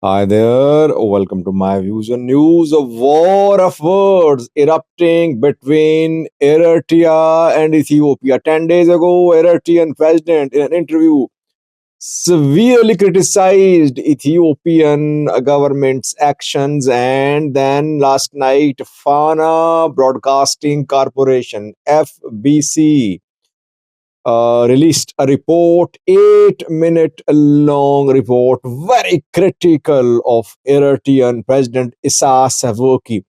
Hi there, welcome to my views on news. A war of words erupting between Eritrea and Ethiopia. 10 days ago, Eritrean president in an interview severely criticized Ethiopian government's actions, and then last night, Fana Broadcasting Corporation (FBC) released a report, 8 minute long report, very critical of Eritrean President Isaias Afwerki.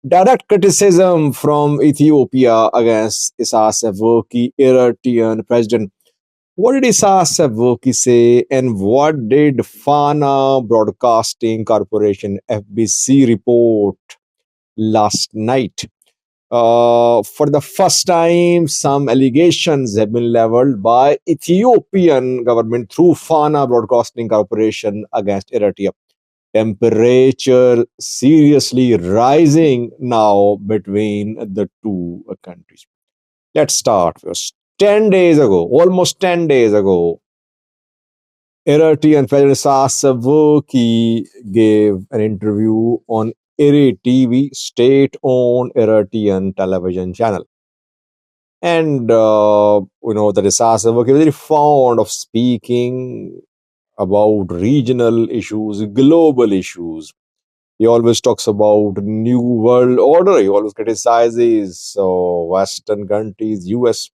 Direct criticism from Ethiopia against Isaias Afwerki, Eritrean president. What did Isaias Afwerki say, and what did Fana Broadcasting Corporation (FBC) report last night? For the first time, some allegations have been leveled by Ethiopian government through Fana Broadcasting Corporation against Eritrea. Temperature seriously rising now between the two countries. Let's start first. 10 days ago, almost 10 days ago, Eritrean President Afwerki gave an interview on Eri TV, state-owned Eritrean television channel. And that Isaias Afwerki is very fond of speaking about regional issues, global issues. He always talks about new world order. He always criticizes Western countries, US.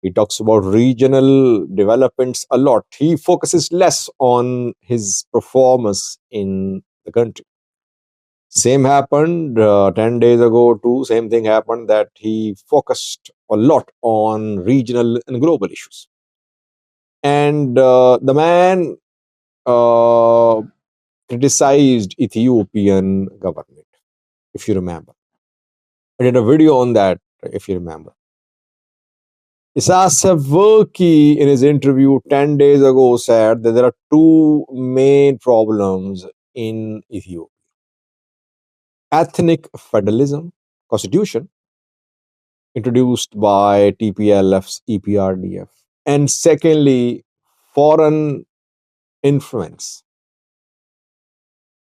He talks about regional developments a lot. He focuses less on his performance in the country. Same happened 10 days ago too. Same thing happened, that he focused a lot on regional and global issues. And the man criticized Ethiopian government, if you remember. I did a video on that, if you remember. Isaias Afwerki, in his interview 10 days ago, said that there are two main problems in Ethiopia: ethnic federalism, constitution, introduced by TPLF's EPRDF, and secondly, foreign influence.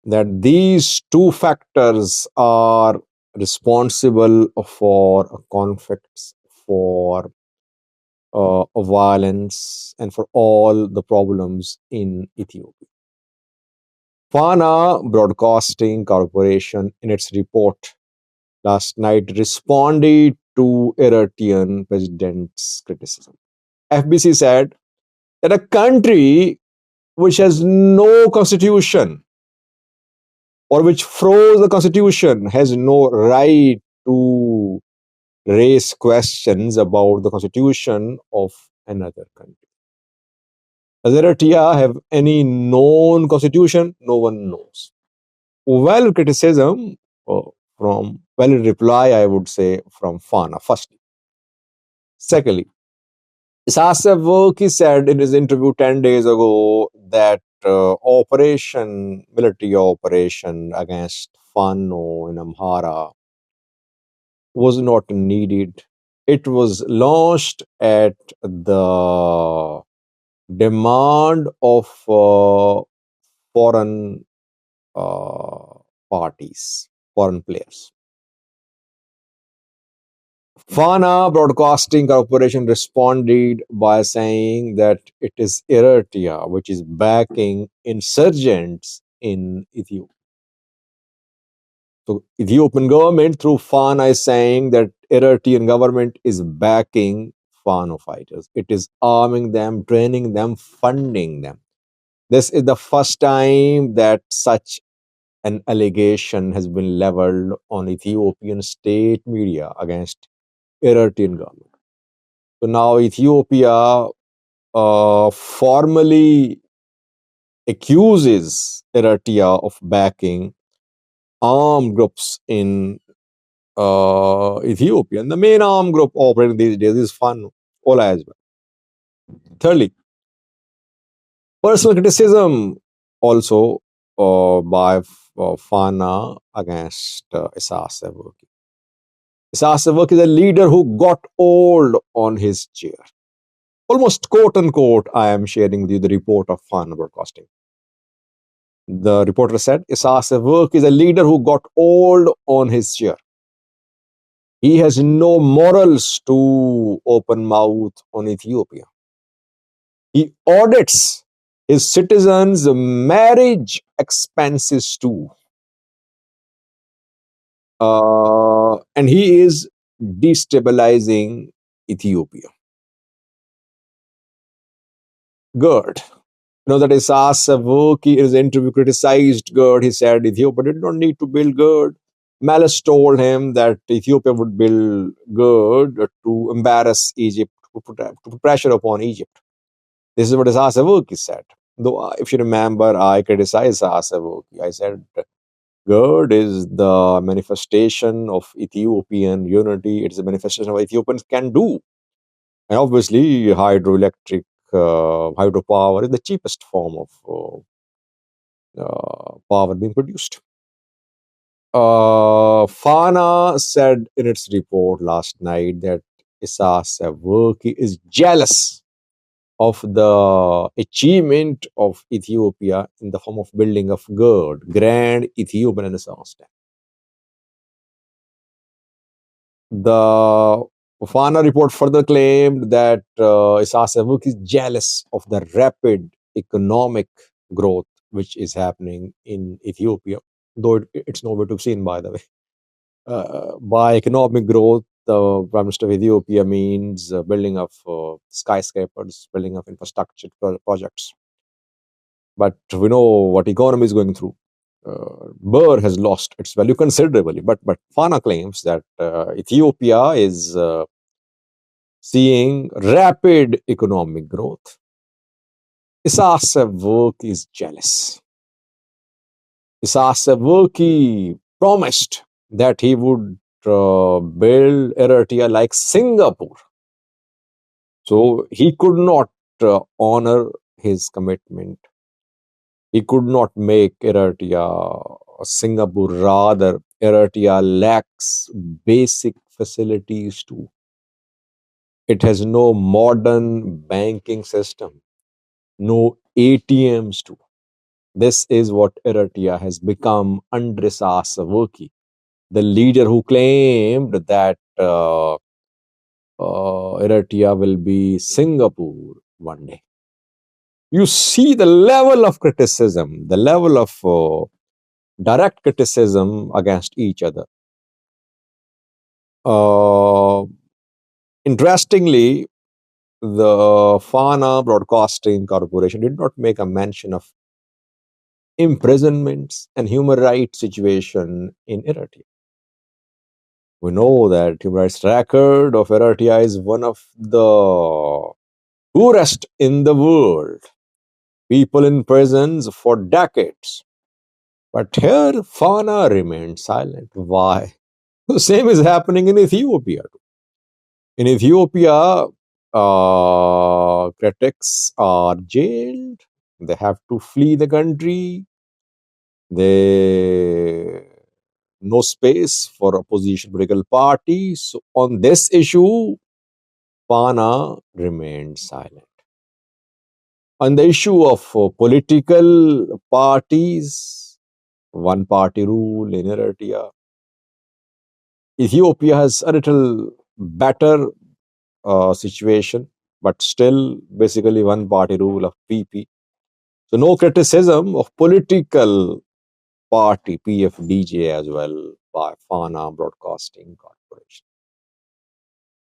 That these two factors are responsible for conflicts, for violence, and for all the problems in Ethiopia. Fana Broadcasting Corporation, in its report last night, responded to Eritrean president's criticism. FBC said that a country which has no constitution or which froze the constitution has no right to raise questions about the constitution of another country. Does Eritrea have any known constitution? No one knows. Well, criticism reply, I would say, from Fana, firstly. Secondly, Isaias Afwerki said in his interview 10 days ago that military operation against Fano in Amhara was not needed. It was launched at the demand of foreign parties, foreign players. Fana Broadcasting Corporation responded by saying that it is Eritrea which is backing insurgents in Ethiopia. So Ethiopian government through Fana is saying that Eritrean government is backing Fano fighters. It is arming them, training them, funding them. This is the first time that such an allegation has been leveled on Ethiopian state media against Eritrean government. So now Ethiopia formally accuses Eritrea of backing armed groups in Ethiopia. And the main armed group operating these days is Fano, Ola as well. Thirdly, personal criticism also by Fana against Isaias Afwerki. Isaias Afwerki is a leader who got old on his chair. Almost quote unquote, I am sharing with you the report of Fana Broadcasting. The reporter said, Isaias Afwerki is a leader who got old on his chair. He has no morals to open mouth on Ethiopia. He audits his citizens' marriage expenses too. And he is destabilizing Ethiopia. Gerd. That Isaias Afwerki in his interview criticized Gerd. He said Ethiopia did not need to build Gerd. Malice told him that Ethiopia would build Gerd to embarrass Egypt, to put pressure upon Egypt. This is what Isaias Afwerki said. Though, if you remember, I criticized Isaias Afwerki. I said Gerd is the manifestation of Ethiopian unity. It is a manifestation of what Ethiopians can do. And obviously, hydropower is the cheapest form of power being produced. Fana said in its report last night that Isaias Afwerki is jealous of the achievement of Ethiopia in the form of building of GERD, Grand Ethiopian Renaissance Dam. The Fana report further claimed that Isaias Afwerki is jealous of the rapid economic growth which is happening in Ethiopia, though it's nowhere to be seen, by the way. By economic growth, the Prime Minister of Ethiopia means building of skyscrapers, building of infrastructure projects. But we know what economy is going through. Birr has lost its value considerably. But Fana claims that Ethiopia is seeing rapid economic growth. Isaias Afwerki is jealous. Isaias Afwerki promised that he would build Eritrea like Singapore. So he could not honor his commitment. He could not make Eritrea Singapore. Rather, Eritrea lacks basic facilities too. It has no modern banking system, no ATMs too. This is what Eritrea has become under Isaias Afwerki, the leader who claimed that Eritrea will be Singapore one day. You see the level of criticism, the level of direct criticism against each other. Interestingly, the Fana Broadcasting Corporation did not make a mention of imprisonments and human rights situation in Eritrea. We know that human rights record of Eritrea is one of the poorest in the world. People in prisons for decades. But here, Fana remained silent. Why? The same is happening in Ethiopia. In Ethiopia, critics are jailed. They have to flee the country. No space for opposition political parties. So on this issue, Fana remained silent. On the issue of political parties, one party rule in Eritrea, Ethiopia has a little better situation, but still basically one party rule of PP. So no criticism of political party, PFDJ as well, by Fana Broadcasting Corporation.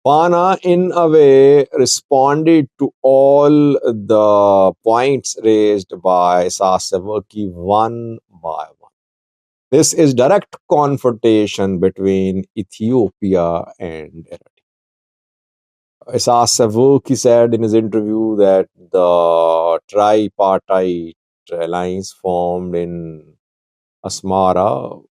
Fana, in a way, responded to all the points raised by Isaias Afwerki one by one. This is direct confrontation between Ethiopia and Eritrea. Isaias Afwerki said in his interview that the tripartite alliance formed in Asmara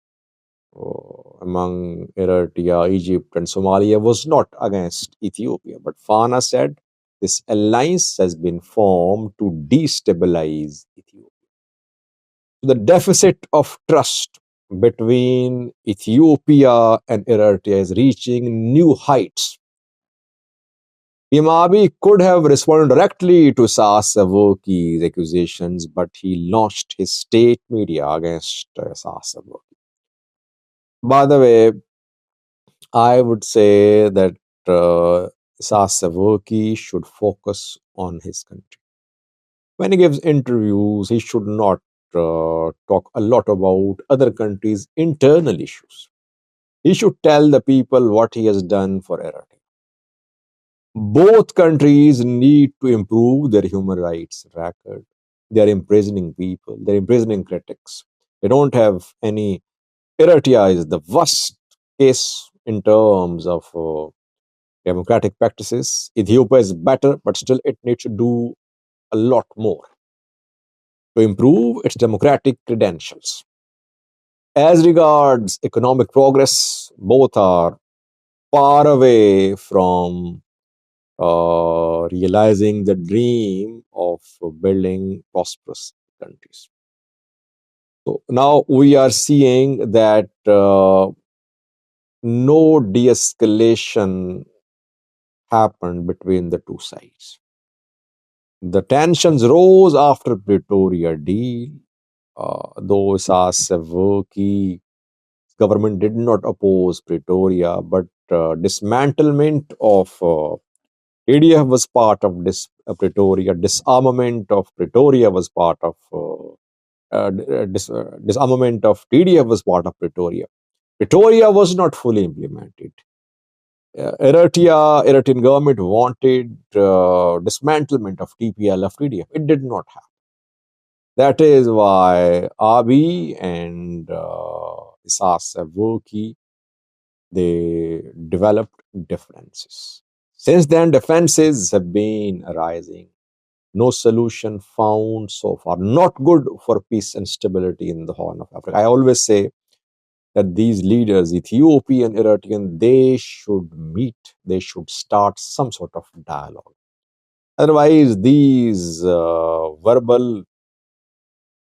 among Eritrea, Egypt, and Somalia was not against Ethiopia. But Fana said this alliance has been formed to destabilize Ethiopia. The deficit of trust between Ethiopia and Eritrea is reaching new heights. Abiy could have responded directly to Isaias Afwerki's accusations, but he launched his state media against Isaias Afwerki. By the way, I would say that Isaias Afwerki should focus on his country. When he gives interviews, he should not talk a lot about other countries' internal issues. He should tell the people what he has done for Eritrea. Both countries need to improve their human rights record. They are imprisoning people, they're imprisoning critics. They don't have any. Eritrea is the worst case in terms of democratic practices. Ethiopia is better, but still it needs to do a lot more to improve its democratic credentials. As regards economic progress, both are far away from realizing the dream of building prosperous countries. So now we are seeing that no de escalation happened between the two sides. The tensions rose after Pretoria deal, though Saseverki government did not oppose Pretoria, but dismantlement of ADF was part of Pretoria. Disarmament of Pretoria was part of disarmament of TDF was part of Pretoria. Pretoria was not fully implemented. Eritrean government wanted dismantlement of TPLF TDF. It did not happen. That is why Abiy and Isaias Afwerki, they developed differences. Since then, defenses have been arising. No solution found so far. Not good for peace and stability in the Horn of Africa. I always say that these leaders, Ethiopian, Eritrean, they should meet. They should start some sort of dialogue. Otherwise, these verbal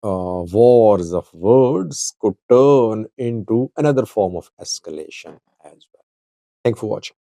wars of words could turn into another form of escalation as well. Thanks for watching.